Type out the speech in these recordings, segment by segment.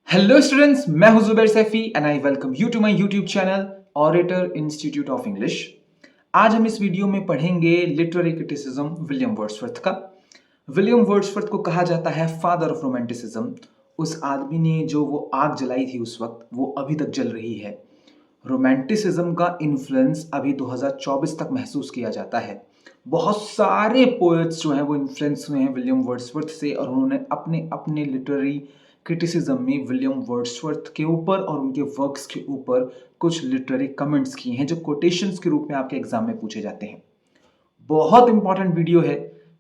Hello students, मैं हूं Zubair Saifi and I welcome you to my YouTube channel Orator Institute of English. आज हम इस वीडियो में पढ़ेंगे लिटरेरी क्रिटिसिज्म विलियम वर्ड्सवर्थ का। विलियम वर्ड्सवर्थ को कहा जाता है फादर ऑफ रोमांटिसिज्म। उस आदमी ने जो वो आग जलाई थी उस वक्त, वो अभी तक जल रही है। रोमांटिसिज्म का इन्फ्लुएंस अभी 2024 तक महसूस किया जाता है। बहुत सारे पोएट्स जो हैं वो इन्फ्लुएंस हुए हैं विलियम वर्ड्सवर्थ से, और उन्होंने अपने अपने लिटरेरी क्रिटिसिज्म में विलियम वर्ड्सवर्थ के ऊपर और उनके वर्क्स के ऊपर कुछ लिटरेरी कमेंट्स किए हैं जो कोटेशंस के रूप में आपके एग्जाम में पूछे जाते हैं। बहुत इंपॉर्टेंट वीडियो है।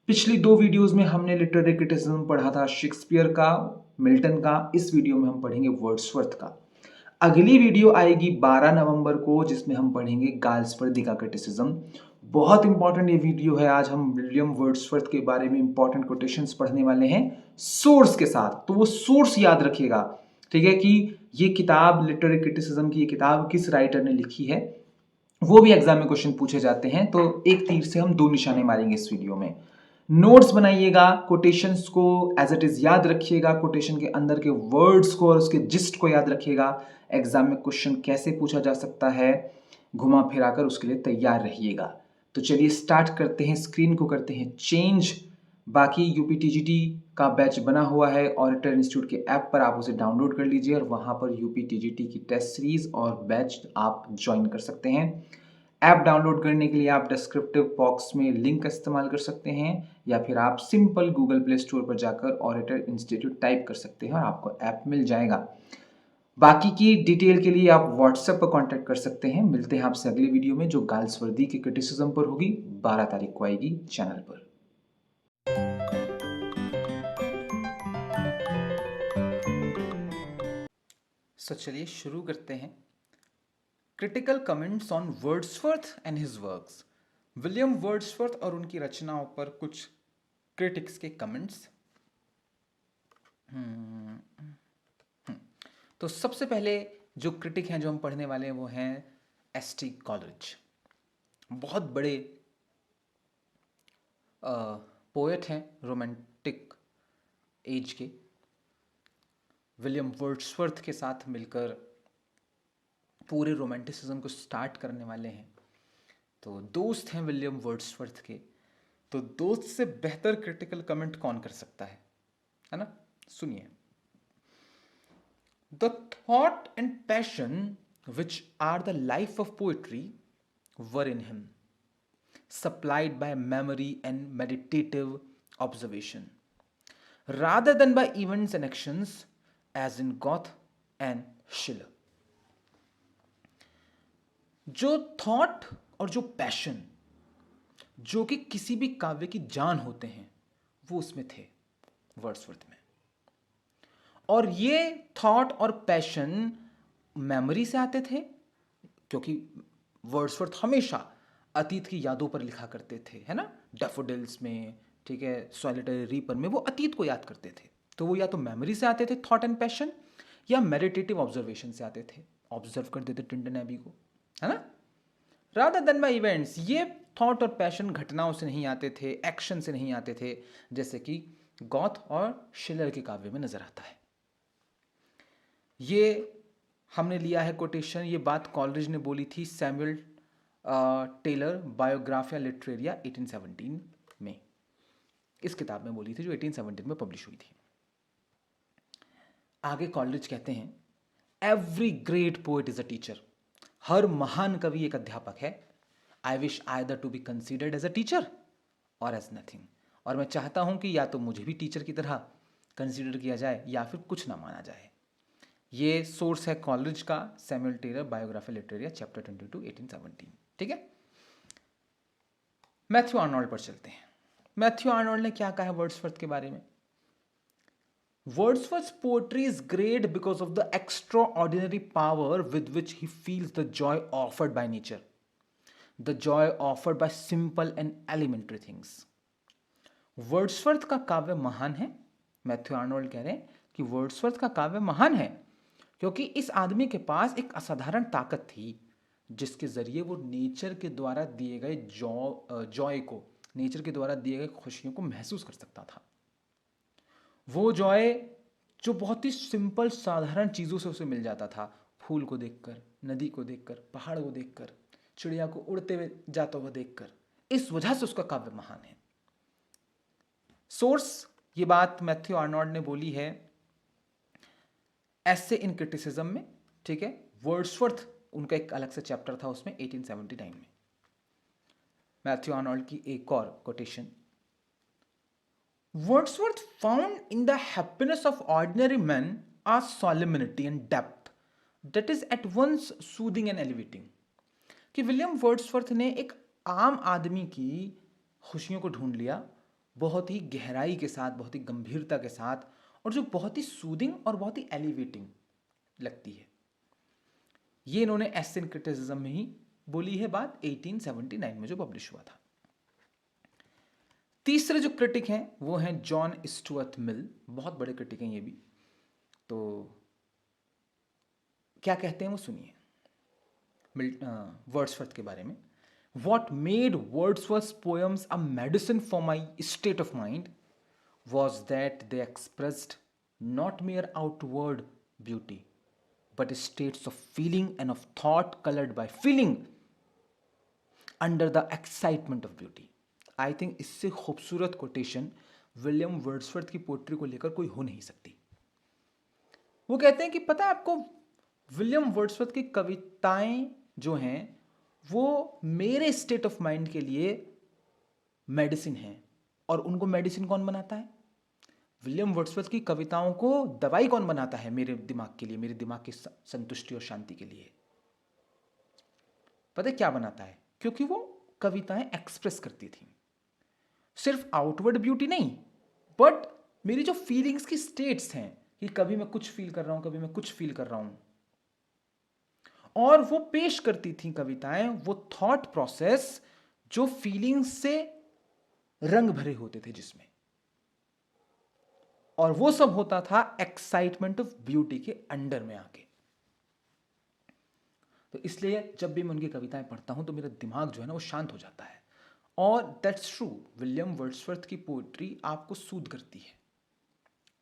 पिछली दो वीडियोस में हमने लिटरेरी क्रिटिसिज्म पढ़ा था शेक्सपियर का, मिल्टन का। इस वीडियो में हम पढ़ेंगे वर्ड्सवर्थ का। अगली वीडियो आएगी 12 नवंबर को, जिसमें हम पढ़ेंगे गाल्सवर्दी का क्रिटिसिज्म। बहुत इंपॉर्टेंट ये वीडियो है। आज हम विलियम वर्ड्सवर्थ के बारे में इंपॉर्टेंट कोटेशंस पढ़ने वाले हैं सोर्स के साथ, तो वो सोर्स याद रखिएगा। ठीक है कि ये किताब लिटरेरी क्रिटिसिज्म की ये किताब किस राइटर ने लिखी है, वो भी एग्जाम में क्वेश्चन पूछे जाते हैं। तो एक तीर से हम दो निशाने मारेंगे इस वीडियो में। नोट्स बनाइएगा, कोटेशंस को एज इट इज याद रखिएगा, कोटेशन के अंदर के वर्ड्स को और उसके जिस्ट को याद रखिएगा। एग्जाम में क्वेश्चन कैसे पूछा जा सकता है घुमा फिराकर, उसके लिए तैयार रहिएगा। तो चलिए स्टार्ट करते हैं। स्क्रीन को करते हैं चेंज। बाकी यूपीटीजीटी का बैच बना हुआ है ऑडिटर इंस्टीट्यूट के ऐप पर, आप उसे डाउनलोड कर लीजिए और वहां पर यूपीटीजीटी की टेस्ट सीरीज और बैच आप ज्वाइन कर सकते हैं। ऐप डाउनलोड करने के लिए आप डिस्क्रिप्टिव बॉक्स में लिंक का इस्तेमाल कर सकते हैं, या फिर आप सिंपल गूगल प्ले स्टोर पर जाकर ऑडिटर इंस्टीट्यूट टाइप कर सकते हैं और आपको ऐप मिल जाएगा। बाकी की डिटेल के लिए आप व्हाट्सएप पर कांटेक्ट कर सकते हैं। मिलते हैं आपसे अगली वीडियो में जो गाल्सवर्दी के क्रिटिसिज्म पर होगी, 12 तारीख को आएगी चैनल पर। चलिए शुरू करते हैं। Critical comments on Wordsworth and his works. William Wordsworth और उनकी रचनाओं पर कुछ क्रिटिक्स के कमेंट्स। तो सबसे पहले जो क्रिटिक हैं जो हम पढ़ने वाले हैं वो हैं एस.टी. कॉलरिज। बहुत बड़े पोएट हैं रोमांटिक एज के। विलियम वर्ड्सवर्थ के साथ मिलकर पूरे रोमांटिसिज्म को स्टार्ट करने वाले हैं। तो दोस्त हैं विलियम वर्ड्सवर्थ के, तो दोस्त से बेहतर क्रिटिकल कमेंट कौन कर सकता है ना? सुनिए। The thought and passion which are the life of poetry were in him, supplied by memory and meditative observation, rather than by events and actions as in Goethe and Schiller. जो thought और जो passion जो कि किसी भी काव्य की जान होते हैं वो उसमें थे वर्ड्सवर्थ में। और ये थॉट और पैशन मेमोरी से आते थे, क्योंकि वर्ड्सवर्थ हमेशा अतीत की यादों पर लिखा करते थे, है ना? डैफोडिल्स में, ठीक है, सॉलिटरी रीपर में वो अतीत को याद करते थे। तो वो या तो मेमोरी से आते थे थॉट एंड पैशन, या मेडिटेटिव ऑब्जर्वेशन से आते थे, ऑब्जर्व करते थे टिंटन एबी को, है ना? Rather than by events. ये थॉट और पैशन घटनाओं से नहीं आते थे, एक्शन से नहीं आते थे, जैसे कि गॉथ और शिलर के काव्य में नजर आता है। ये हमने लिया है कोटेशन, ये बात कॉलरिज ने बोली थी सैमुअल टेलर बायोग्राफिया लिटरेरिया 1817 में, इस किताब में बोली थी जो 1817 में पब्लिश हुई थी। आगे कॉलरिज कहते हैं, every great poet is a teacher. हर महान कवि एक अध्यापक है। I wish either to be considered as a teacher और एज नथिंग। और मैं चाहता हूं कि या तो मुझे भी टीचर की तरह कंसिडर किया जाए या फिर कुछ ना माना जाए। ये सोर्स है कॉलरिज का, Samuel Taylor Biographia Literaria chapter 22 1817। ठीक है, मैथ्यू आर्नोल्ड पर चलते हैं। मैथ्यू आर्नोल्ड ने क्या कहा है वर्ड्सवर्थ के बारे में? Wordsworth's poetry is great because of the extraordinary power with which he feels the joy offered by nature, the joy offered by simple and elementary things. Wordsworth का काव्य महान है। मैथ्यू आर्नोल्ड कह रहे हैं कि वर्ड्सवर्थ का काव्य महान है क्योंकि इस आदमी के पास एक असाधारण ताकत थी जिसके जरिए वो नेचर के द्वारा दिए गए जॉय को, नेचर के द्वारा दिए गए खुशियों को महसूस कर सकता था। वो जॉय जो बहुत ही सिंपल साधारण चीज़ों से उसे मिल जाता था, फूल को देखकर, नदी को देखकर, पहाड़ को देखकर, चिड़िया को उड़ते हुए जाता हुआ देखकर, इस वजह से उसका काव्य महान है। सोर्स, ये बात मैथ्यू आर्नोल्ड ने बोली है एसे इन क्रिटिसिज्म में, ठीक है। वर्ड्सवर्थ, उनका एक अलग से चैप्टर था उसमें 1879 में। मैथ्यू आर्नोल्ड की एक और quotation, Wordsworth found in the happiness of ordinary man a solemnity and depth that is at once soothing and elevating। कि विलियम वर्ड्सवर्थ ने एक आम आदमी की खुशियों को ढूंढ लिया, बहुत ही गहराई के साथ, बहुत ही गंभीरता के साथ, और जो बहुत ही सूदिंग और बहुत ही एलिवेटिंग लगती है। ये इन्होंने एसेन क्रिटिसिज्म में ही बोली है बात, 1879 में जो पब्लिश हुआ था। तीसरे जो क्रिटिक हैं वो हैं जॉन स्टुअर्ट मिल, बहुत बड़े क्रिटिक हैं ये भी। तो क्या कहते हैं वो सुनिए वर्ड्सवर्थ के बारे में। What made Wordsworth's poems a medicine for my state of mind was that they expressed not mere outward beauty, but states of feeling and of thought colored by feeling under the excitement of beauty। I think इससे खूबसूरत quotation William Wordsworth की poetry को लेकर कोई हो नहीं सकती। वो कहते हैं कि पता है आपको, विलियम वर्ड्सवर्थ की कविताएं जो हैं वो मेरे स्टेट ऑफ माइंड के लिए मेडिसिन है। और उनको मेडिसिन कौन बनाता है? विलियम वर्ड्सवर्थ की कविताओं को दवाई कौन बनाता है मेरे दिमाग के लिए, मेरे दिमाग की संतुष्टि और शांति के लिए? पता है क्या बनाता है? क्योंकि वो कविताएं एक्सप्रेस करती थी, सिर्फ आउटवर्ड ब्यूटी नहीं, बट मेरी जो फीलिंग्स की स्टेट्स हैं कि कभी मैं कुछ फील कर रहा हूं, कभी मैं कुछ फील कर रहा हूं, और वो पेश करती थी कविताएं वो थॉट प्रोसेस जो फीलिंग्स से रंग भरे होते थे जिसमें, और वो सब होता था एक्साइटमेंट ऑफ ब्यूटी के अंडर में आके। तो इसलिए जब भी मैं उनकी कविताएं पढ़ता हूं तो मेरा दिमाग जो है ना वो शांत हो जाता है। और दैट्स ट्रू, विलियम वर्ड्सवर्थ की पोएट्री आपको सूद करती है,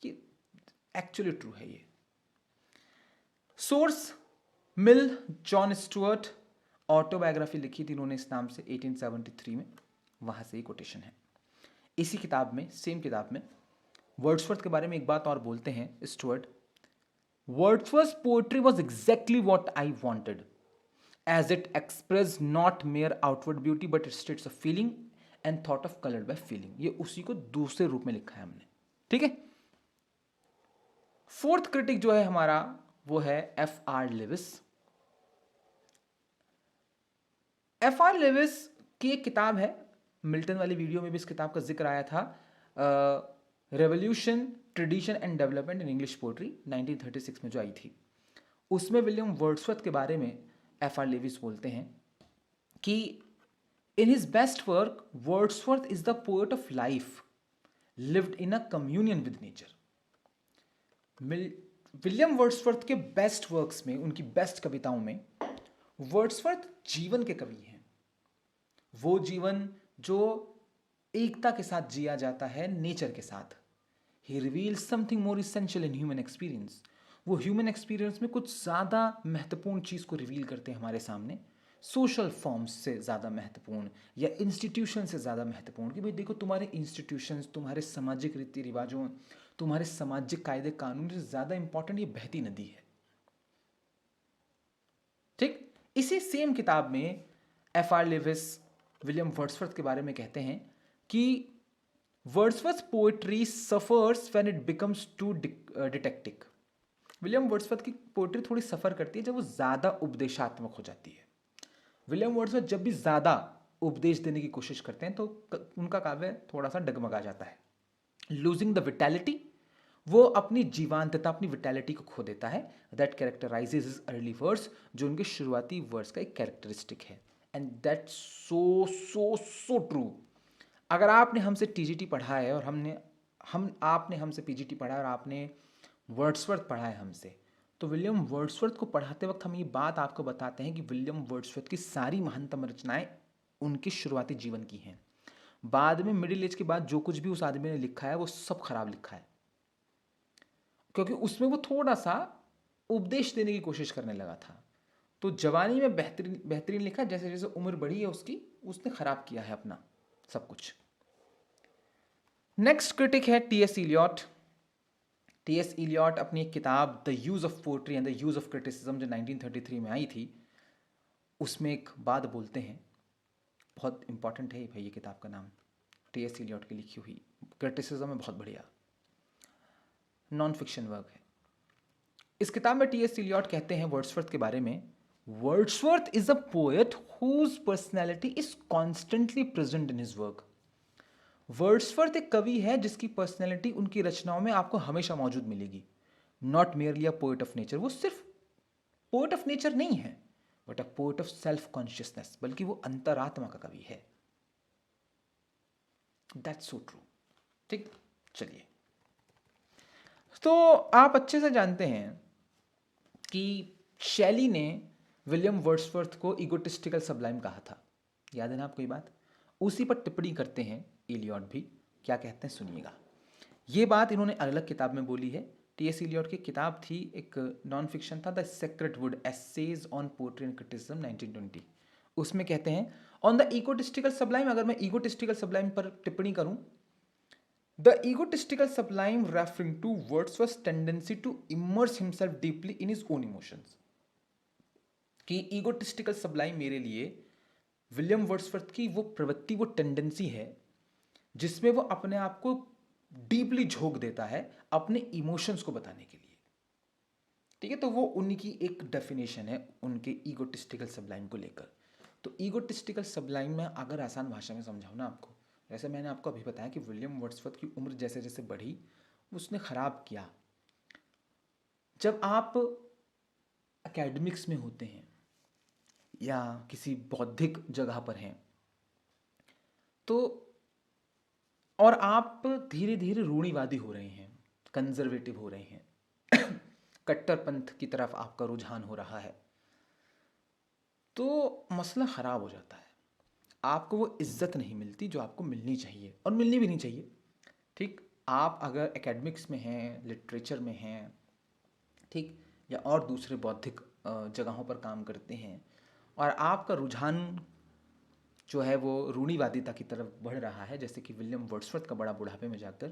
ये एक्चुअली ट्रू है। ये सोर्स मिल, जॉन स्टुअर्ट, ऑटोबायोग्राफी लिखी थी इन्होंने इस नाम से 1873 में, वहां से ही कोटेशन है। इसी किताब में, सेम किताब में, वर्ड्सवर्थ के बारे में एक बात और बोलते हैं Stuart, Wordsworth poetry was exactly what I wanted as it expressed not mere outward beauty but states of feeling and thought of colored by feeling। ये उसी को दूसरे रूप में लिखा है हमने, ठीक है। फोर्थ क्रिटिक जो है हमारा वो है F.R. लेविस। F.R. लेविस की एक किताब है, मिल्टन वाली वीडियो में भी इस किताब का जिक्र आया था, revolution, tradition and development in English poetry 1936 में जो आई थी। उसमें विलियम वर्ड्सवर्थ के बारे में F.R. लेविस बोलते हैं कि in his best work Wordsworth is the poet of life lived in a communion with nature. William Wordsworth के बेस्ट वर्क्स में, उनकी बेस्ट कविताओं में, वर्ड्सवर्थ जीवन के कवि हैं। वो जीवन जो एकता के साथ जिया जाता है नेचर के साथ। He reveals something more essential in human experience. वो ह्यूमन एक्सपीरियंस में कुछ ज़्यादा महत्वपूर्ण चीज़ को रिवील करते हैं हमारे सामने, सोशल फॉर्म्स से ज़्यादा महत्वपूर्ण या इंस्टीट्यूशन से ज़्यादा महत्वपूर्ण। कि भाई देखो, तुम्हारे इंस्टीट्यूशंस, तुम्हारे सामाजिक रीति रिवाजों, तुम्हारे सामाजिक कायदे कानून से ज़्यादा इंपॉर्टेंट ये बहती नदी है, ठीक। इसी सेम किताब में F.R. लेविस विलियम वर्ड्सवर्थ के बारे में कहते हैं कि Wordsworth poetry suffers when it becomes too didactic. William Wordsworth की पोएट्री थोड़ी सफ़र करती है जब वो ज़्यादा उपदेशात्मक हो जाती है। विलियम वर्ड्सवर्थ जब भी ज़्यादा उपदेश देने की कोशिश करते हैं तो उनका काव्य थोड़ा सा डगमगा जाता है। लूजिंग द विटैलिटी, वो अपनी जीवांतता, अपनी विटैलिटी को खो देता है। That characterizes his early verse, जो उनके शुरुआती वर्स का एक कैरेक्टरिस्टिक है। And that so so so true. अगर आपने हमसे टीजीटी पढ़ा है और आपने हमसे पीजीटी पढ़ा है और आपने वर्ड्सवर्थ पढ़ा है हमसे, तो विलियम वर्ड्सवर्थ को पढ़ाते वक्त हम ये बात आपको बताते हैं कि विलियम वर्ड्सवर्थ की सारी महानतम रचनाएं उनके शुरुआती जीवन की हैं। बाद में मिडिल एज के बाद जो कुछ भी उस आदमी ने लिखा है वो सब खराब लिखा है। क्योंकि उसमें वो थोड़ा सा उपदेश देने की कोशिश करने लगा था। तो जवानी में बेहतरीन बेहतरीन लिखा, जैसे जैसे उम्र बढ़ी है उसकी, उसने खराब किया है अपना सब कुछ। नेक्स्ट क्रिटिक है टी.एस. इलियट। टी.एस. इलियट अपनी एक किताब the use of poetry and the use of criticism जो 1933 में आई थी, उसमें एक बात बोलते हैं, बहुत इंपॉर्टेंट है भाई ये किताब का नाम, टी.एस. इलियट की लिखी हुई, क्रिटिसिज्म में बहुत बढ़िया नॉन फिक्शन वर्क है। इस किताब में टी.एस. इलियट कहते हैं वर्ड्सवर्थ के बारे में, Wordsworth is a poet whose personality is constantly present in his work. Wordsworth एक कवि है जिसकी पर्सनैलिटी उनकी रचनाओं में आपको हमेशा मौजूद मिलेगी। Not merely a poet of nature, वो सिर्फ पोएट ऑफ नेचर नहीं है, but a poet of self consciousness, बल्कि वो अंतरात्मा का कवि है। That's so true. ठीक, चलिए, तो आप अच्छे से जानते हैं कि शैली ने विलियम वर्ड्सवर्थ को इगोटिस्टिकल सबलाइम कहा था। याद है ना आपको ये बात? उसी पर टिप्पणी करते हैं इलियट भी। क्या कहते हैं सुनिएगा। ये बात इन्होंने अलग किताब में बोली है। टी.एस. इलियट की किताब थी, एक नॉन फिक्शन था, The Sacred Wood Essays on Poetry and Criticism 1920। उसमें कहते हैं ऑन द इगोटिस्टिकल सबलाइम, अगर मैं इगोटिस्टिकल सबलाइम पर टिप्पणी करूं, the egotistical sublime referring to Wordsworth's tendency to immerse himself deeply in his own emotions। कि egotistical sublime मेरे लिए विलियम वर्ड्सवर्थ की वो प्रवृत्ति, वो टेंडेंसी है जिसमें वो अपने आप को डीपली झोंक देता है अपने इमोशंस को बताने के लिए। ठीक है, तो वो उनकी एक डेफिनेशन है उनके ईगोटिस्टिकल सबलाइम को लेकर। तो ईगोटिस्टिकल सबलाइम में अगर आसान भाषा में समझाऊँ ना आपको, जैसे मैंने आपको अभी बताया कि विलियम वर्ड्सवर्थ की उम्र जैसे जैसे बढ़ी उसने खराब किया। जब आप एकेडमिक्स में होते हैं या किसी बौद्धिक जगह पर हैं, तो और आप धीरे धीरे रूढ़िवादी हो रहे हैं, कंजर्वेटिव हो रहे हैं, कट्टरपंथ की तरफ आपका रुझान हो रहा है, तो मसला ख़राब हो जाता है। आपको वो इज्जत नहीं मिलती जो आपको मिलनी चाहिए, और मिलनी भी नहीं चाहिए। ठीक, आप अगर एकेडमिक्स में हैं, लिटरेचर में हैं, ठीक, या और दूसरे बौद्धिक जगहों पर काम करते हैं, और आपका रुझान जो है वो रूढ़िवादिता की तरफ बढ़ रहा है, जैसे कि विलियम वर्ड्सवर्थ का बड़ा बुढ़ापे में जाकर,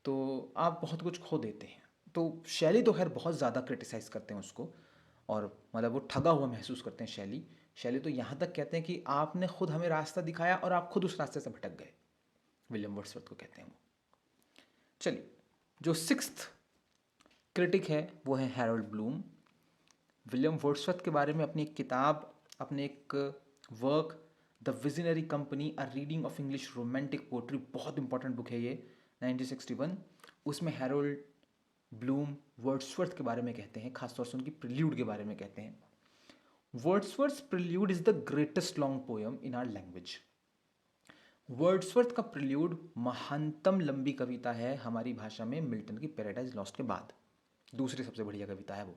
तो आप बहुत कुछ खो देते हैं। तो शैली तो खैर बहुत ज़्यादा क्रिटिसाइज करते हैं उसको, और मतलब वो ठगा हुआ महसूस करते हैं शैली। शैली तो यहाँ तक कहते हैं कि आपने खुद हमें रास्ता दिखाया और आप खुद उस रास्ते से भटक गए, विलियम वर्ड्सवर्थ को कहते हैं वो। चलिए, जो सिक्स्थ क्रिटिक है वो है हैरोल्ड ब्लूम। विलियम वर्ड्सवर्थ के बारे में अपनी एक किताब, अपने एक work The Visionary Company A Reading of English romantic Poetry, बहुत इंपॉर्टेंट बुक है ये, 1961। उसमें हैरोल्ड ब्लूम वर्ड्सवर्थ के बारे में कहते हैं, खासतौर से उनकी प्रिल्यूड के बारे में कहते हैं। Wordsworth Prelude is the greatest long poem in our language. Wordsworth का प्रिल्यूड महानतम लंबी कविता है हमारी भाषा में, मिल्टन की पैराडाइज लॉस्ट के बाद दूसरी सबसे बढ़िया कविता है वो।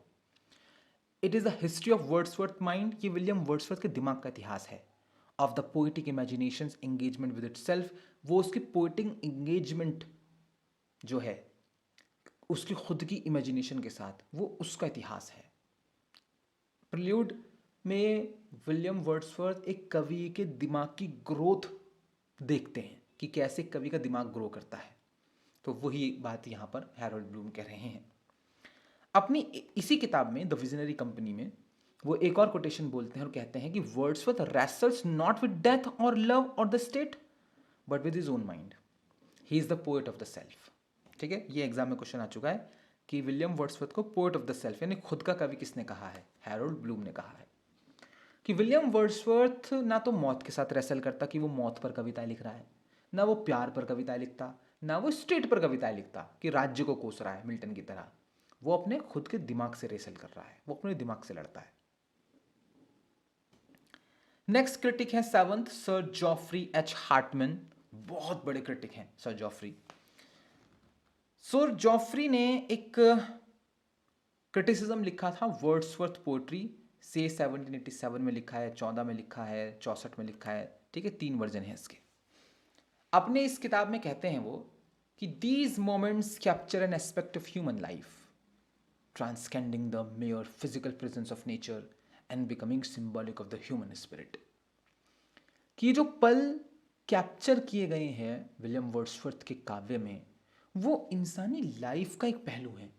It is the history of Wordsworth mind, ये विलियम वर्ड्सवर्थ के दिमाग का इतिहास है। Of the poetic imagination engagement with it self, वो उसकी पोइटिक एंगेजमेंट जो है उसकी खुद की इमेजिनेशन के साथ, वो उसका इतिहास है। प्रिल्यूड में विलियम वर्ड्सवर्थ एक कवि के दिमाग की ग्रोथ देखते हैं कि कैसे कवि का दिमाग ग्रो करता है। तो वही बात यहाँ पर हैरोल्ड ब्लूम कह रहे हैं। अपनी इसी किताब में द विजनरी कंपनी में वो एक और कोटेशन बोलते हैं और कहते हैं कि Wordsworth wrestles not with death और लव और the state but with his own mind, he is the poet of the self. ठीक है, ये एग्जाम में क्वेश्चन आ चुका है कि विलियम वर्ड्सवर्थ को पोएट ऑफ द सेल्फ यानी खुद का कवि किसने कहा है? हैरोल्ड ब्लूम ने कहा है कि विलियम वर्ड्सवर्थ ना तो मौत के साथ रेसल करता कि वो मौत पर कविताएं लिख रहा है, ना वो प्यार पर कविताएं लिखता, ना वो स्टेट पर कविताएं लिखता कि राज्य को कोस रहा है मिल्टन की तरह। वो अपने खुद के दिमाग से रेसल कर रहा है, वो अपने दिमाग से लड़ता है। नेक्स्ट क्रिटिक है seventh Sir Geoffrey H Hartman. बहुत बड़े क्रिटिक हैं सर जॉफ्री। सर जॉफ्री ने एक क्रिटिसिज्म लिखा था वर्ड्सवर्थ पोएट्री से, 1787 में लिखा है, 14 में लिखा है, 64 में लिखा है। ठीक है, 3 वर्जन है इसके। अपने इस किताब में कहते हैं वो कि these moments capture an aspect of human life. transcending the mere physical presence of nature and becoming symbolic of the human spirit. कि जो पल कैप्चर किए गए हैं विलियम वर्ड्सवर्थ के काव्य में, वो इंसानी लाइफ का एक पहलू है,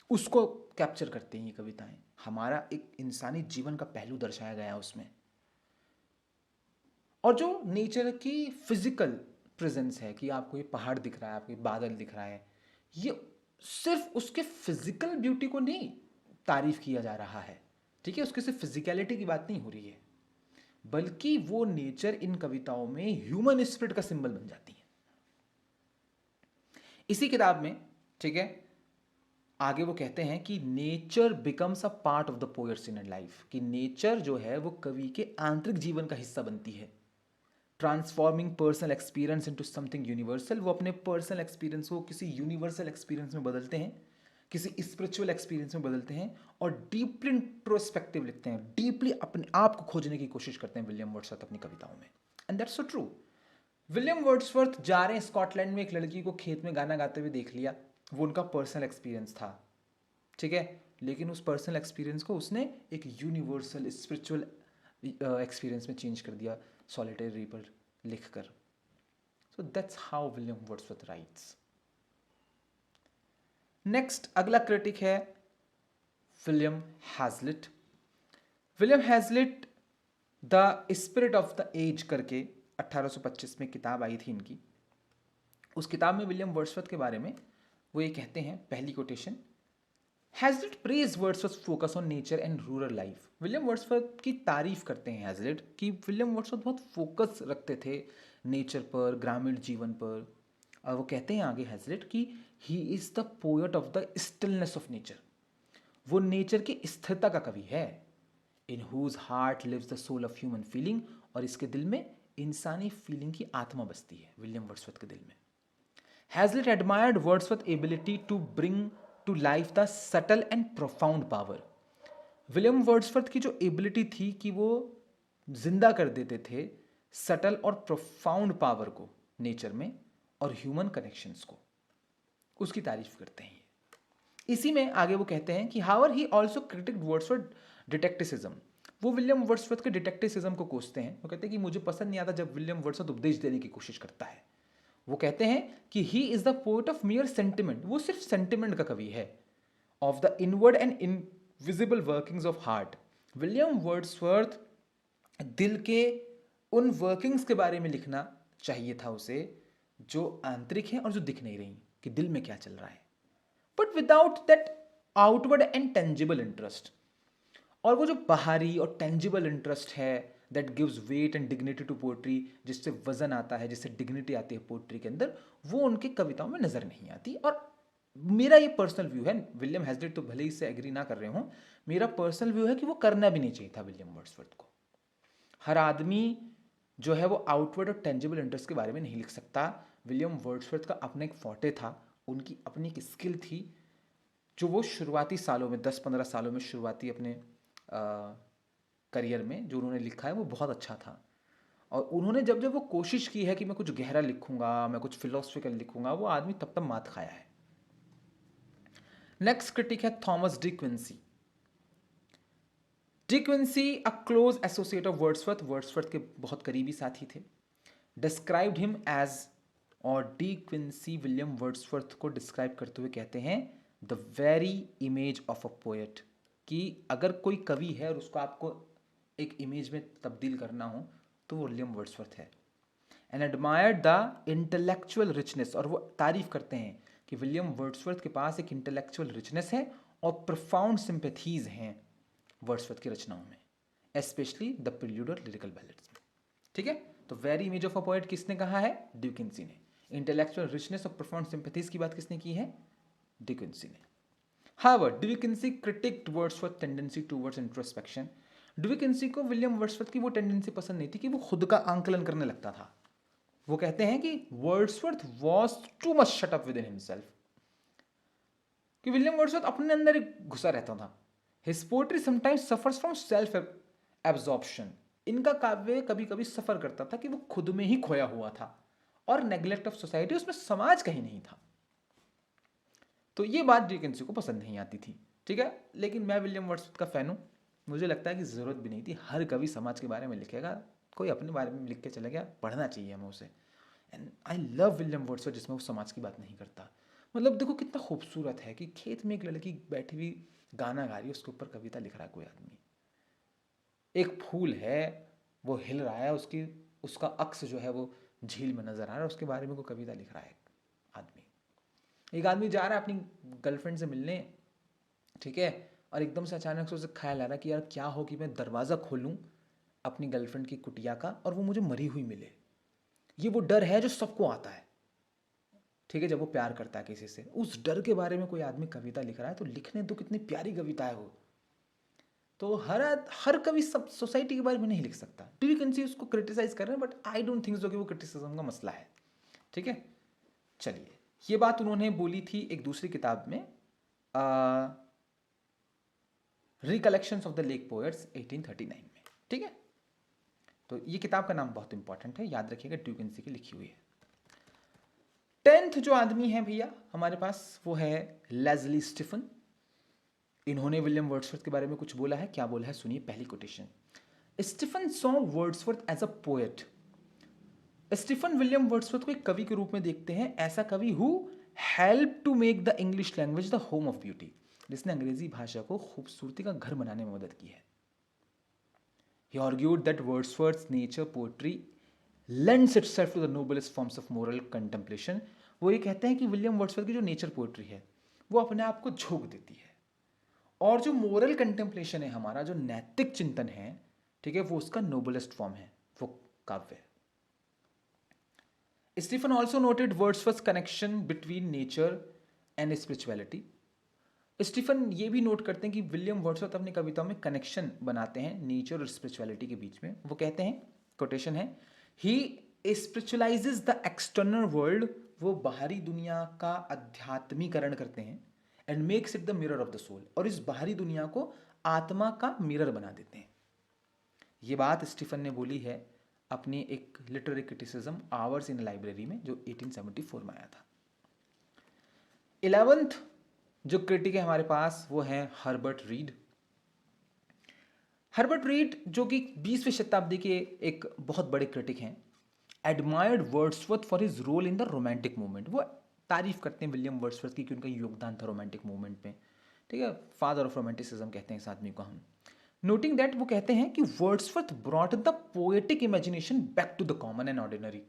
उसको कैप्चर करते हैं ये कविताएं। हमारा एक इंसानी जीवन का पहलू दर्शाया गया है उसमें। और जो नेचर की फिजिकल प्रेजेंस है कि आपको ये पहाड़ दिख रहा है, आपको ये बादल दिख रहा है, ये सिर्फ उसके फिजिकल ब्यूटी को नहीं तारीफ किया जा रहा है, ठीक है, उसके सिर्फ फिजिकलिटी की बात नहीं हो रही है, बल्कि वो नेचर इन कविताओं में ह्यूमन स्पिरिट का सिंबल बन जाती है। इसी किताब में, ठीक है, आगे वो कहते हैं कि nature becomes a part of the poets inner life, कि नेचर जो है वो कवि के आंतरिक जीवन का हिस्सा बनती है। Transforming personal experience into something universal, वो अपने पर्सनल एक्सपीरियंस को किसी यूनिवर्सल एक्सपीरियंस में बदलते हैं, किसी स्पिरिचुअल एक्सपीरियंस में बदलते हैं, और डीपली इंट्रोस्पेक्टिव लिखते हैं, डीपली अपने आप को खोजने की कोशिश करते हैं विलियम वर्ड्सवर्थ अपनी कविताओं में। And that's so true. William Wordsworth जा रहे हैं स्कॉटलैंड में, एक लड़की को खेत में गाना गाते हुए देख लिया, वो उनका पर्सनल एक्सपीरियंस था, ठीक है, लेकिन उस पर्सनल एक्सपीरियंस को उसने एक यूनिवर्सल स्पिरिचुअल एक्सपीरियंस में चेंज कर दिया सॉलिटरी रीपर लिखकर। So that's how William Wordsworth writes. Next अगला क्रिटिक है William Hazlitt. William Hazlitt The Spirit of the Age करके 1825 में किताब आई थी इनकी। उस किताब में विलियम वर्ड्सवर्थ के बारे में वो ये कहते हैं, पहली quotation, Hazlitt praise Wordsworth focus on nature and rural life. William Wordsworth की तारीफ करते हैं हैजलिट कि विलियम वर्ड्सवर्थ बहुत फोकस रखते थे नेचर पर, ग्रामीण जीवन पर। और वो कहते हैं आगे हैजलिट कि he is the poet of the stillness of nature, वो नेचर की स्थिरता का कवि है। In whose heart lives the soul of human feeling, और इसके दिल में इंसानी फीलिंग की आत्मा बसती है विलियम वर्ड्सवर्थ के दिल में। Hazlitt admired Wordsworth ability to bring to life the subtle and profound power. William Wordsworth की जो एबिलिटी थी कि वो जिंदा कर देते थे सटल और प्रोफाउंड पावर को नेचर में और ह्यूमन कनेक्शंस को, उसकी तारीफ करते हैं। इसी में आगे वो कहते हैं कि हावर ही ऑल्सो क्रिटिक्ड वर्ड्सवर्थ डिटेक्टिसिज्म। वो विलियम वर्ड्सवर्थ के डिटेक्टिसिज्म को कोसते हैं। वो कहते हैं कि मुझे पसंद नहीं आता जब विलियम वर्ड्सवर्थ उपदेश देने की कोशिश करता है। वो कहते हैं कि he is the poet of मियर sentiment, वो सिर्फ सेंटिमेंट का कवि है, of the inward and invisible workings of heart. William Wordsworth दिल के उन वर्किंग्स के बारे में लिखना चाहिए था उसे, जो आंतरिक है और जो दिख नहीं रही कि दिल में क्या चल रहा है, but without that outward and tangible interest. और वो जो बाहरी और टेंजिबल इंटरेस्ट है that gives weight and dignity to poetry, जिससे वजन आता है, जिससे डिग्निटी आती है पोएट्री के अंदर, वो उनके कविताओं में नजर नहीं आती। और मेरा ये पर्सनल व्यू है, विलियम हैजलिट तो भले ही इससे एग्री ना कर रहे हो, मेरा पर्सनल व्यू है कि वो करना भी नहीं चाहिए था विलियम वर्ड्सवर्थ को। हर आदमी जो है वो आउटवर्ड और टेंजिबल इंटरेस्ट के बारे में नहीं लिख सकता। विलियम वर्ड्सवर्थ का अपना एक फॉर्टे था, उनकी अपनी एक स्किल थी, जो वो शुरुआती सालों में 10-15 सालों में शुरुआती अपने करियर में जो उन्होंने लिखा है वो बहुत अच्छा था। और उन्होंने जब जब वो कोशिश की है कि मैं कुछ गहरा लिखूंगा, मैं कुछ फिलोसफिकल लिखूंगा, वो आदमी तब तब मात खाया है। नेक्स्ट क्रिटिक है Thomas De Quincey. De Quincey a close associate of Wordsworth, Wordsworth के बहुत करीबी साथी थे। डिस्क्राइब्ड हिम एज, और डी क्विंसी विलियम वर्ड्सवर्थ को डिस्क्राइब करते हुए कहते हैं the very image of a poet, कि अगर कोई कवि है और उसको आपको एक इमेज में तब्दील करना हो तो वो विलियम वर्ड्सवर्थ है। And admired the intellectual richness, और वो तारीफ करते हैं कि विलियम वर्ड्सवर्थ के पास एक इंटेलेक्चुअल रिचनेस है और प्रोफाउंड सिंपैथीज हैं वर्ड्सवर्थ की रचनाओं में, स्पेशली द प्रील्यूड और लिरिकल बैलेड्स में। ठीक है, तो very image of a poet किसने कहा है? डी क्विंसी ने। इंटेलेक्चुअल रिचनेस और प्रोफाउंड सिंपैथीज की बात किसने की है? डी क्विंसी ने। However, De Quincey critiqued Wordsworth's tendency towards introspection. De Quincey को विलियम वर्ड्सवर्थ की वो टेंडेंसी पसंद नहीं थी कि वो खुद का आंकलन करने लगता था। वो कहते हैं कि Wordsworth was too much shut up within himself, कि विलियम वर्ड्सवर्थ अपने अंदर ही घुसा रहता था। His poetry sometimes suffers from self absorption. इनका काव्य कभी कभी सफर करता था कि वो खुद में ही खोया हुआ था, और नेग्लेक्ट ऑफ सोसाइटी, उसमें समाज कहीं नहीं था। तो ये बात डिकेंस को पसंद नहीं आती थी, ठीक है। लेकिन मैं विलियम वर्ड्सवर्थ का फ़ैन हूँ। मुझे लगता है कि ज़रूरत भी नहीं थी। हर कवि समाज के बारे में लिखेगा, कोई अपने बारे में लिख के चला गया, पढ़ना चाहिए हमें उसे। And I love William Wordsworth, जिसमें वो समाज की बात नहीं करता। मतलब देखो कितना खूबसूरत है कि खेत में एक लड़की बैठी हुई गाना गा रही है, उसके ऊपर कविता लिख रहा है कोई आदमी। एक फूल है, वो हिल रहा है, उसकी उसका अक्स जो है वो झील में नजर आ रहा है, उसके बारे में कोई कविता लिख रहा है आदमी। एक आदमी जा रहा है अपनी गर्लफ्रेंड से मिलने, ठीक है, और एकदम से अचानक से उसे ख्याल आ रहा है कि यार क्या हो कि मैं दरवाज़ा खोलूँ अपनी गर्लफ्रेंड की कुटिया का और वो मुझे मरी हुई मिले। ये वो डर है जो सबको आता है, ठीक है, जब वो प्यार करता है किसी से। उस डर के बारे में कोई आदमी कविता लिख रहा है तो लिखने दो, कितनी प्यारी कविता है वो। तो हर हर कवि सब सोसाइटी के बारे में नहीं लिख सकता। डू यू कैन सी उसको क्रिटिसाइज कर रहे हैं, but I don't think so कि वो क्रिटिसिज्म का मसला है, ठीक है। चलिए, ये बात उन्होंने बोली थी एक दूसरी किताब में, recollections of the lake poets 1839 में, ठीक है। तो ये किताब का नाम बहुत इंपॉर्टेंट है, याद रखिएगा, ड्यूकेंसी की लिखी हुई है। 10th जो आदमी है भैया हमारे पास, वो है लेज़ली स्टीफन। इन्होंने विलियम वर्ड्सवर्थ के बारे में कुछ बोला है। क्या बोला है, सुनिए पहली quotation. Stephen saw Wordsworth as a poet. Stephen William Wordsworth को एक कवि के रूप में देखते हैं, ऐसा कवि who help to make the English language the home of beauty, जिसने अंग्रेजी भाषा को खूबसूरती का घर बनाने में मदद की है। He argued that Wordsworth's nature poetry lends itself to the noblest forms of moral contemplation. वो ये कहते हैं कि विलियम वर्ड्सवर्थ की जो नेचर पोएट्री है वो अपने आप को झोंक देती है, और जो मोरल कंटेम्पलेशन है, हमारा जो नैतिक चिंतन है, ठीक है, वो उसका नोबलेस्ट फॉर्म है, वो काव्य है। Stephen also noted Wordsworth connection between nature and spirituality. Stephen ये भी नोट करते हैं कि विलियम वर्ड्सवर्थ अपनी कविताओं में कनेक्शन बनाते हैं नेचर और स्पिरिचुअलिटी के बीच में। वो कहते हैं, कोटेशन है, he spiritualises the external world, वो बाहरी दुनिया का अध्यात्मीकरण करते हैं, and makes it the mirror of the soul, और इस बाहरी दुनिया को आत्मा का मिरर बना देते हैं। ये बात स्टीफन ने बोली है अपनी एक literary criticism hours in library में, जो 1874 में आया था। 11th जो क्रिटिक है हमारे पास, वो है हर्बर्ट रीड। हर्बर्ट रीड जो कि 20वीं शताब्दी के एक बहुत बड़े क्रिटिक हैं, admired Wordsworth for his role in the romantic movement. वो तारीफ करते हैं विलियम वर्ड्सवर्थ की कि उनका योगदान था रोमांटिक मूवमेंट में, ठीक है, फादर ऑफ रोमांटिसिज्म कहते हैं इस आदमी को हम। नोटिंग दैट, वो कहते हैं कि Wordsworth brought the poetic imagination back to the common and ordinary,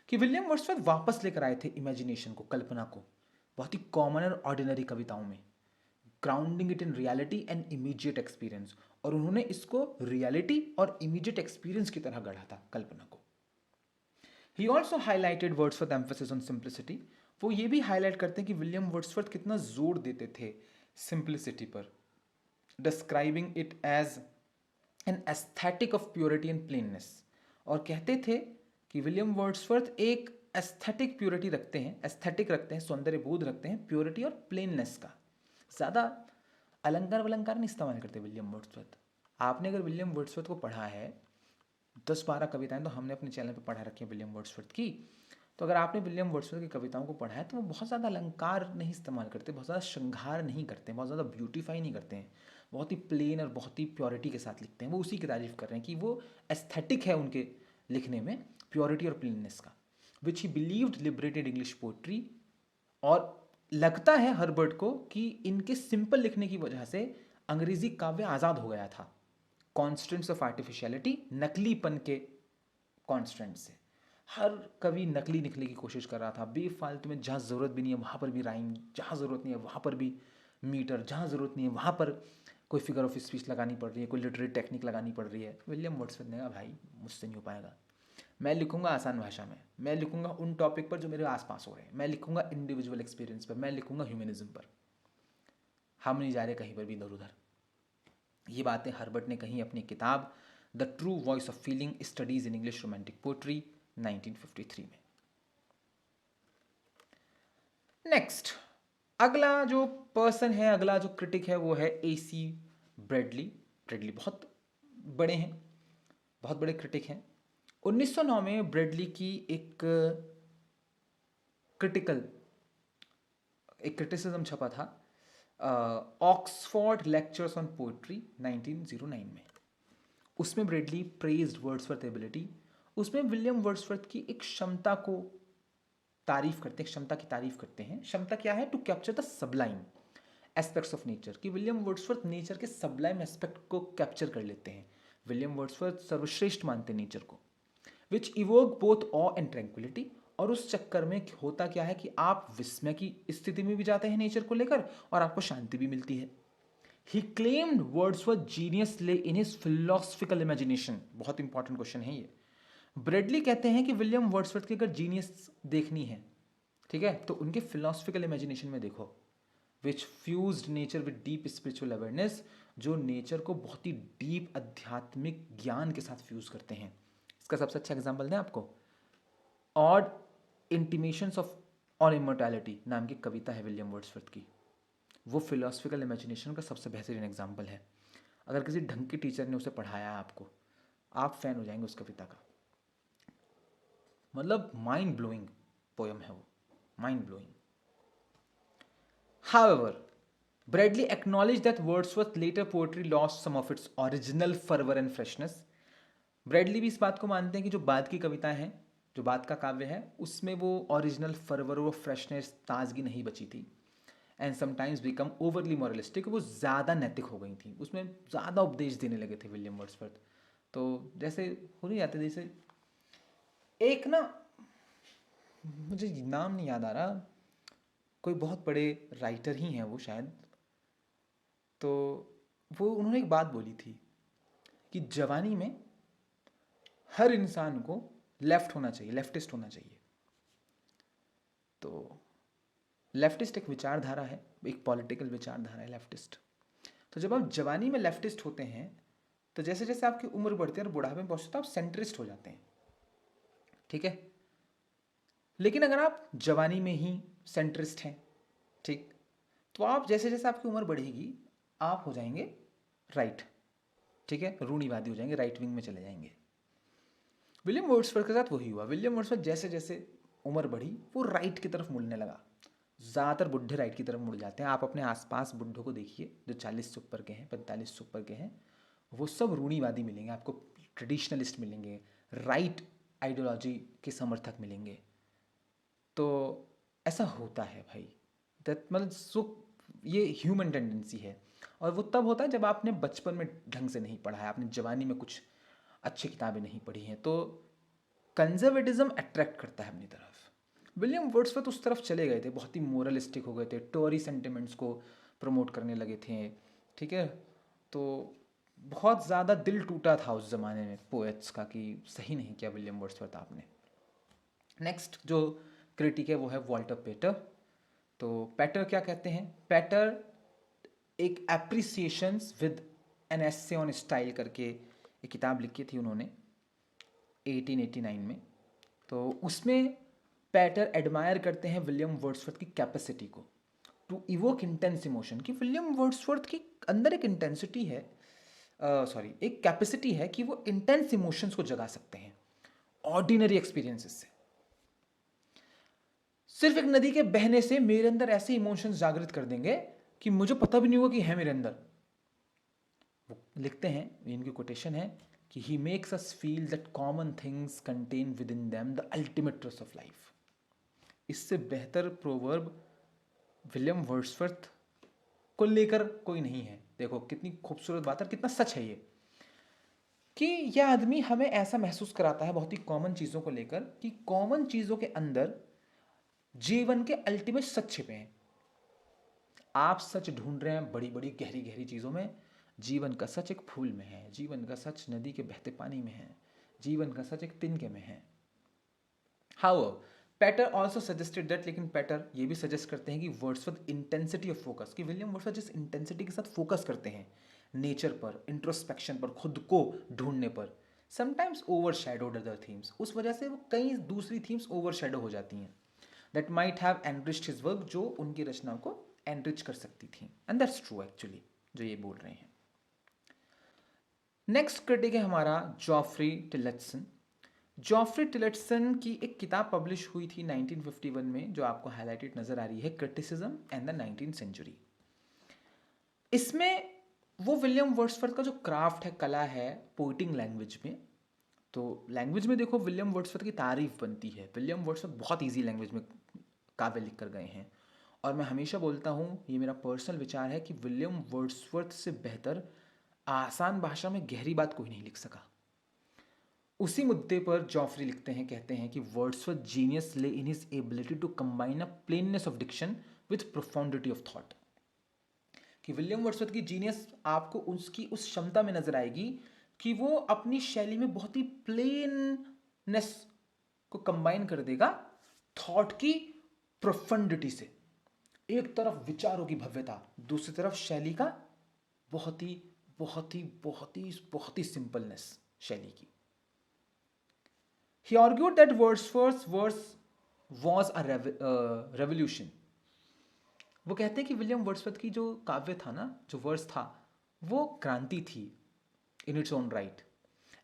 कि विलियम वर्ड्सवर्थ वापस लेकर आए थे इमेजिनेशन को, कल्पना को, बहुत ही कॉमन और ऑर्डिनरी कविताओं में, grounding it in reality and immediate experience, और उन्होंने इसको रियलिटी और इमीडिएट एक्सपीरियंस की तरह गढ़ा था कल्पना को। He also highlighted Wordsworth emphasis on simplicity. वो ये भी हाईलाइट करते हैं कि विलियम वर्ड्सवर्थ कितना जोर देते थे सिंप्लिसिटी पर, describing it as an aesthetic of purity and plainness, और कहते थे कि विलियम वर्ड्सवर्थ एक एस्थेटिक प्योरिटी रखते हैं, एस्थेटिक रखते हैं, सौंदर्य बोध रखते हैं, प्योरिटी और प्लेननेस का। ज़्यादा अलंकार वलंकार नहीं इस्तेमाल करते विलियम वर्ड्सवर्थ। आपने अगर विलियम वर्ड्सवर्थ को पढ़ा है, 10-12 कविताएं तो हमने अपने चैनल पर पढ़ा रखी है विलियम वर्ड्सवर्थ की, तो अगर आपने विलियम वर्ड्सवर्थ की कविताओं को पढ़ा है तो वो बहुत ज़्यादा अलंकार नहीं इस्तेमाल करते, बहुत ज़्यादा श्रृंगार नहीं करते, बहुत ज़्यादा ब्यूटीफाई नहीं करते हैं, बहुत ही प्लेन और बहुत ही प्योरिटी के साथ लिखते हैं। वो उसी की तारीफ कर रहे हैं कि वो एस्थेटिक है उनके लिखने में, प्योरिटी और प्लेननेस का, which he believed liberated English poetry. और लगता है हर्बर्ट को कि इनके सिंपल लिखने की वजह से अंग्रेजी काव्य आज़ाद हो गया था कॉन्स्टेंट्स ऑफ आर्टिफिशियलिटी, नकलीपन के कॉन्स्टेंट से। हर कवि नकली निकलने की कोशिश कर रहा था, बेफालतू में, जहाँ ज़रूरत भी नहीं है वहाँ पर भी राइम, जहाँ ज़रूरत नहीं है वहाँ पर भी मीटर, जहाँ ज़रूरत नहीं है वहाँ पर कोई फिगर ऑफ स्पीच लगानी पड़ रही है, कोई लिटरेरी टेक्निक लगानी पड़ रही है। विलियम वर्ड्सवर्थ ने कहा भाई मुझसे नहीं हो पाएगा, मैं लिखूंगा आसान भाषा में, मैं लिखूंगा उन टॉपिक पर जो मेरे आसपास हो रहे हैं, मैं लिखूंगा इंडिविजुअल एक्सपीरियंस पर, मैं लिखूंगा ह्यूमनिज्म पर, हम नहीं जा रहे कहीं पर भी इधर उधर। ये बातें हर्बर्ट ने कही अपनी किताब the true voice of feeling studies in English romantic poetry 1953 में। नेक्स्ट, अगला जो पर्सन है, अगला जो क्रिटिक है, वो है AC ब्रेडली। ब्रेडली बहुत बड़े हैं, बहुत बड़े क्रिटिक हैं। 1909 में ब्रेडली की एक क्रिटिकल एक क्रिटिसिज्म छपा था ऑक्सफोर्ड लेक्चर्स ऑन पोइट्री 1909 में। उसमें ब्रेडली प्रेज्ड वर्ड्सवर्थ एबिलिटी। उसमें विलियम वर्ड्सवर्थ की एक क्षमता को तारीफ करते हैं, क्षमता की तारीफ करते हैं। क्षमता क्या है? To capture the sublime aspects of nature, कि विलियम वर्ड्सवर्थ नेचर के सबलाइम एस्पेक्ट को कैप्चर कर लेते हैं। विलियम वर्ड्सवर्थ सर्वश्रेष्ठ मानते हैं नेचर को, which evoke both awe and tranquility. और उस चक्कर में होता क्या है कि आप विस्मय की स्थिति में भी जाते हैं नेचर को लेकर और आपको शांति भी मिलती है। ही claimed Wordsworth genius lay in his philosophical imagination. बहुत इंपॉर्टेंट क्वेश्चन है ये। ब्रेडली कहते हैं कि विलियम वर्ड्सवर्थ की अगर जीनियस देखनी है, ठीक है, तो उनके फिलोसफिकल इमेजिनेशन में देखो, which fused nature with deep spiritual awareness, जो नेचर को बहुत ही डीप आध्यात्मिक ज्ञान के साथ फ्यूज करते हैं। इसका सबसे अच्छा एग्जाम्पल दें आपको, odd intimations of on immortality नाम की कविता है विलियम वर्ड्सवर्थ की। वो फिलोसफिकल इमेजिनेशन का सबसे बेहतरीन एग्जाम्पल है। अगर किसी ढंग के टीचर ने उसे पढ़ाया है आपको, आप फैन हो जाएंगे उस कविता का। मतलब माइंड ब्लोइंग पोयम है वो, mind blowing. However, Bradley acknowledged that Wordsworth's later poetry lost some of its original fervor and freshness. Bradley भी इस बात को मानते हैं कि जो बाद की कविताएं हैं, जो बाद का काव्य है, उसमें वो ओरिजिनल फर्वर, वो फ्रेशनेस, ताजगी नहीं बची थी। And sometimes become overly moralistic, वो ज़्यादा नैतिक हो गई थी, उसमें ज़्यादा उपदेश देने लगे थे विलियम वर्ड्सवर्थ। तो जैसे हो नहीं जाते, जैसे एक ना, मुझे नाम नहीं याद आ रहा, कोई बहुत बड़े राइटर ही हैं वो शायद, तो वो उन्होंने एक बात बोली थी कि जवानी में हर इंसान को लेफ्ट होना चाहिए, लेफ्टिस्ट होना चाहिए। तो लेफ्टिस्ट एक विचारधारा है, एक पॉलिटिकल विचारधारा है लेफ्टिस्ट। तो जब आप जवानी में लेफ्टिस्ट होते हैं, तो जैसे जैसे आपकी उम्र बढ़ती है और बुढ़ापे में पहुंचते, तो आप सेंट्रिस्ट हो जाते हैं, ठीक है। लेकिन अगर आप जवानी में ही सेंट्रिस्ट हैं, ठीक, तो आप जैसे जैसे आपकी उम्र बढ़ेगी, आप हो जाएंगे राइट, ठीक है, रूढ़िवादी हो जाएंगे, राइट विंग में चले जाएंगे। विलियम वर्ड्सवर्थ के साथ वही हुआ। विलियम वर्ड्सवर्थ जैसे जैसे उम्र बढ़ी, वो राइट की तरफ मुड़ने लगा। ज़्यादातर बुढ़े राइट की तरफ मुड़ जाते हैं। आप अपने आसपास बुढ़ों को देखिए जो 40 से ऊपर के हैं, 45 से ऊपर के हैं, वो सब रूढ़िवादी मिलेंगे आपको, ट्रेडिशनलिस्ट मिलेंगे, राइट आइडियोलॉजी के समर्थक मिलेंगे। तो ऐसा होता है भाई, दैट मतलब सो ये ह्यूमन टेंडेंसी है। और वो तब होता है जब आपने बचपन में ढंग से नहीं पढ़ा है, आपने जवानी में कुछ अच्छी किताबें नहीं पढ़ी हैं, तो कंजर्वेटिज्म अट्रैक्ट करता है अपनी तरफ। विलियम वर्ड्सवर्थ उस तरफ चले गए थे, बहुत ही मोरलिस्टिक हो गए थे, टोरी सेंटिमेंट्स को प्रमोट करने लगे थे, ठीक है। तो बहुत ज़्यादा दिल टूटा था उस ज़माने में पोएट्स का कि सही नहीं किया विलियम वर्ड्सवर्थ आपने। नेक्स्ट जो क्रिटिक है वो है वॉल्टर पेटर। तो पेटर क्या कहते हैं? पेटर एक appreciations with an essay on style करके एक किताब लिखी थी उन्होंने 1889 में। तो उसमें पेटर एडमायर करते हैं विलियम वर्ड्सवर्थ की कैपेसिटी को टू इवोक इंटेंस इमोशन, कि विलियम वर्ड्सवर्थ की अंदर एक इंटेंसिटी है, एक कैपेसिटी है कि वो इंटेंस इमोशंस को जगा सकते हैं ऑर्डिनरी एक्सपीरियंसेस से। सिर्फ एक नदी के बहने से मेरे अंदर ऐसे इमोशंस जागृत कर देंगे कि मुझे पता भी नहीं होगा कि है मेरे अंदर। वो लिखते हैं, इनकी कोटेशन है कि he makes us feel that common things contain with in them the ultimate truth of life. इससे बेहतर प्रोवर्ब विलियम वर्ड्सवर्थ को लेकर कोई नहीं है। देखो कितनी खूबसूरत बात है, कितना सच है ये, कि यह आदमी हमें ऐसा महसूस कराता है बहुत ही कॉमन चीज़ों को लेकर कि कॉमन चीज़ों के अंदर जीवन के अल्टीमेट सच छिपे हैं। आप सच ढूंढ रहे हैं बड़ी बड़ी गहरी गहरी चीज़ों में, जीवन का सच एक फूल में है, जीवन का सच नदी के बहते पानी में है, जीवन का सच एक तिनके में है। How Pater also suggested that, लेकिन पेटर ये भी सजेस्ट करते हैं कि वर्ड्सवर्थ इंटेंसिटी ऑफ फोकस, कि विलियम वर्ड्सवर्थ जिस इंटेंसिटी के साथ फोकस करते हैं नेचर पर, इंट्रोस्पेक्शन पर, खुद को ढूंढने पर, sometimes over shadowed other themes, उस वजह से वो कई दूसरी थीम्स ओवर शेडो हो जाती हैं, that might have enriched his work, जो उनकी रचनाओं को एनरिच कर सकती थी। एंड दैट्स ट्रू एक्चुअली, जो ये बोल रहे हैं। नेक्स्ट क्रिटिक है हमारा जॉफ्री टिलेटसन। जॉफ्री टिलटसन की एक किताब पब्लिश हुई थी 1951 में, जो आपको हाईलाइटेड नजर आ रही है, criticism and the 19th century. इसमें वो विलियम वर्ड्सवर्थ का जो क्राफ्ट है, कला है पोइटिंग लैंग्वेज में, तो लैंग्वेज में देखो विलियम वर्ड्सवर्थ की तारीफ बनती है। विलियम वर्ड्सवर्थ बहुत इजी लैंग्वेज में काव्य लिख कर गए हैं, और मैं हमेशा बोलता हूँ, ये मेरा पर्सनल विचार है कि विलियम वर्ड्सवर्थ से बेहतर आसान भाषा में गहरी बात कोई नहीं लिख सका। उसी मुद्दे पर जॉफ्री लिखते हैं, कहते हैं कि Wordsworth genius lay in his ability to combine a plainness of diction with profundity of thought. कि विलियम वर्ड्सवर्थ की जीनियस आपको उसकी उस क्षमता में नजर आएगी कि वो अपनी शैली में बहुत ही प्लेननेस को कंबाइन कर देगा थॉट की प्रोफंडिटी से। एक तरफ विचारों की भव्यता, दूसरी तरफ शैली का बहुत ही बहुत ही बहुत ही बहुत ही सिंपलनेस शैली की। He argued that Wordsworth's verse was a revolution. वो कहते हैं कि विलियम वर्ड्सवर्थ की जो काव्य था ना, जो वर्स था, वो क्रांति थी in its own right,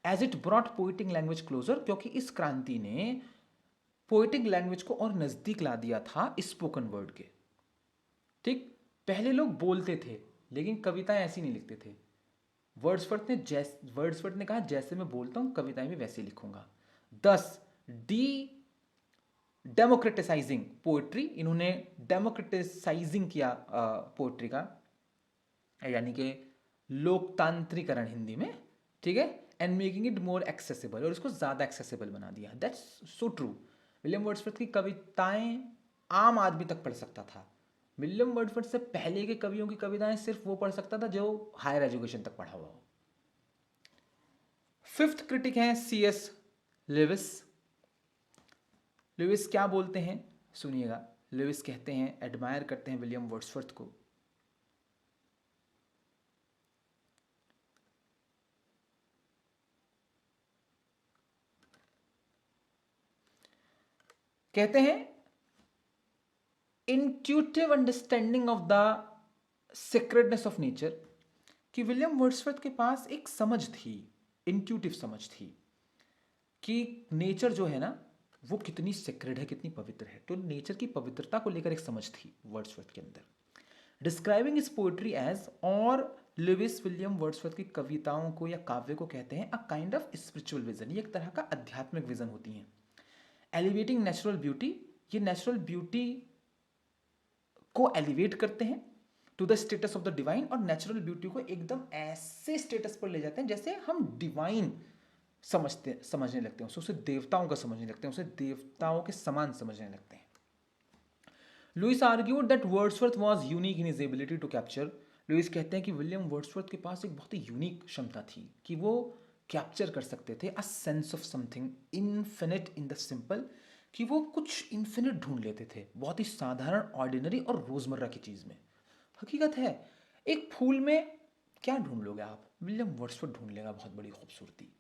as it brought poetic language closer, क्योंकि इस क्रांति ने पोइटिक लैंग्वेज को और नज़दीक ला दिया था स्पोकन वर्ड के। ठीक, पहले लोग बोलते थे लेकिन कविताएं ऐसी नहीं लिखते थे। वर्ड्सवर्थ ने कहा जैसे मैं बोलता हूँ कविताएं भी वैसे लिखूंगा। 10 डी डेमोक्रेटिसाइजिंग पोइट्री, इन्होंने डेमोक्रेटिसाइजिंग किया पोइट्री का, यानी कि लोकतांत्रिकरण हिंदी में, ठीक है, and making it more accessible, और इसको ज़्यादा एक्सेसिबल बना दिया। That's so true. William Wordsworth की कविताएं आम आदमी तक पढ़ सकता था। विलियम वर्ड्सवर्थ से पहले के कवियों की कविताएं सिर्फ वो पढ़ सकता था जो हायर एजुकेशन तक पढ़ा हुआ हो। फिफ्थ क्रिटिक हैं सीएस लेविस। लुइस क्या बोलते हैं सुनिएगा। लुइस कहते हैं, एडमायर करते हैं विलियम वर्ड्सवर्थ को। कहते हैं intuitive understanding of the secretness of nature, कि विलियम वर्ड्सवर्थ के पास एक समझ थी, इंट्यूटिव समझ थी कि नेचर जो है ना वो कितनी सेक्रेड है, कितनी पवित्र है। तो नेचर की पवित्रता को लेकर एक समझ थी वर्ड्सवर्थ के अंदर। डिस्क्राइबिंग इस पोएट्री एज, और लुइस विलियम वर्ड्सवर्थ की कविताओं को या काव्य को कहते हैं a kind of spiritual vision, ये एक तरह का आध्यात्मिक विजन होती हैं। एलिवेटिंग नेचुरल ब्यूटी, ये नेचुरल ब्यूटी को एलिवेट करते हैं to the status of the divine, और नेचुरल ब्यूटी को एकदम ऐसे स्टेटस पर ले जाते हैं जैसे हम डिवाइन समझने लगते हैं उसे देवताओं का समझने लगते हैं, उसे देवताओं के समान समझने लगते हैं। Lewis argued that Wordsworth was unique in his ability to capture. Lewis कहते हैं कि विलियम वर्ड्सवर्थ के पास एक बहुत ही यूनिक क्षमता थी कि वो कैप्चर कर सकते थे a sense of something infinite in the simple, कि वो कुछ इन्फिनिट ढूंढ लेते थे बहुत ही साधारण, ऑर्डिनरी और रोजमर्रा की चीज में। हकीकत है, एक फूल में क्या ढूंढ लोगे आप, विलियम वर्ड्सवर्थ ढूंढ लेगा बहुत बड़ी खूबसूरती।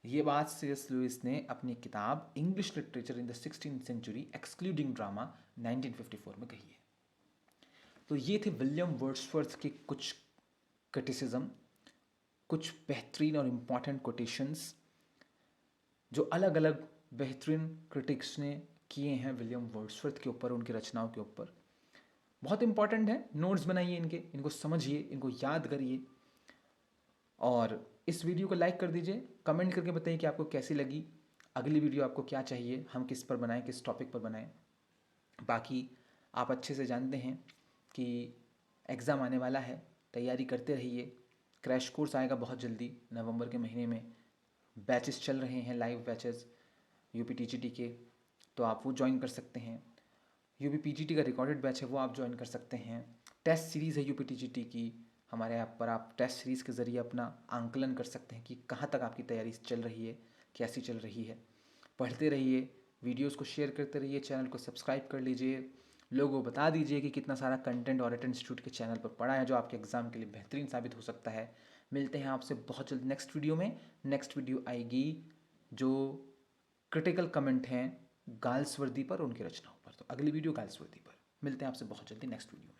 ये बात सीएस लुइस ने अपनी किताब English literature in the 16th century excluding drama 1954 में कही है। तो ये थे विलियम वर्ड्सवर्थ के कुछ क्रिटिसिज्म, कुछ बेहतरीन और इम्पॉर्टेंट कोटेशंस जो अलग अलग बेहतरीन क्रिटिक्स ने किए हैं विलियम वर्ड्सवर्थ के ऊपर, उनकी रचनाओं के ऊपर। बहुत इंपॉर्टेंट है, नोट्स बनाइए इनके, इनको समझिए, इनको याद करिए, और इस वीडियो को लाइक कर दीजिए। कमेंट करके बताइए कि आपको कैसी लगी, अगली वीडियो आपको क्या चाहिए, हम किस पर बनाएं, किस टॉपिक पर बनाएं। बाकी आप अच्छे से जानते हैं कि एग्ज़ाम आने वाला है, तैयारी करते रहिए। क्रैश कोर्स आएगा बहुत जल्दी, नवंबर के महीने में बैचेस चल रहे हैं, लाइव बैचेस यूपीटीजीटी के, तो आप वो ज्वाइन कर सकते हैं। यूपीपीजीटी का रिकॉर्डेड बैच है, वो आप ज्वाइन कर सकते हैं। टेस्ट सीरीज़ है यूपीटीजीटी की, हमारे ऐप पर आप टेस्ट सीरीज़ के ज़रिए अपना आंकलन कर सकते हैं कि कहाँ तक आपकी तैयारी चल रही है, कैसी चल रही है। पढ़ते रहिए, वीडियोस को शेयर करते रहिए, चैनल को सब्सक्राइब कर लीजिए, लोगों को बता दीजिए कि कितना सारा कंटेंट ऑरेटर इंस्टीट्यूट के चैनल पर पड़ा है जो आपके एग्ज़ाम के लिए बेहतरीन साबित हो सकता है। मिलते हैं आपसे बहुत जल्द नेक्स्ट वीडियो में। नेक्स्ट वीडियो आएगी जो क्रिटिकल कमेंट हैं गाल्सवर्दी पर, उनकी रचनाओं पर। तो अगली वीडियो गाल्सवर्दी पर। मिलते हैं आपसे बहुत जल्दी नेक्स्ट वीडियो में।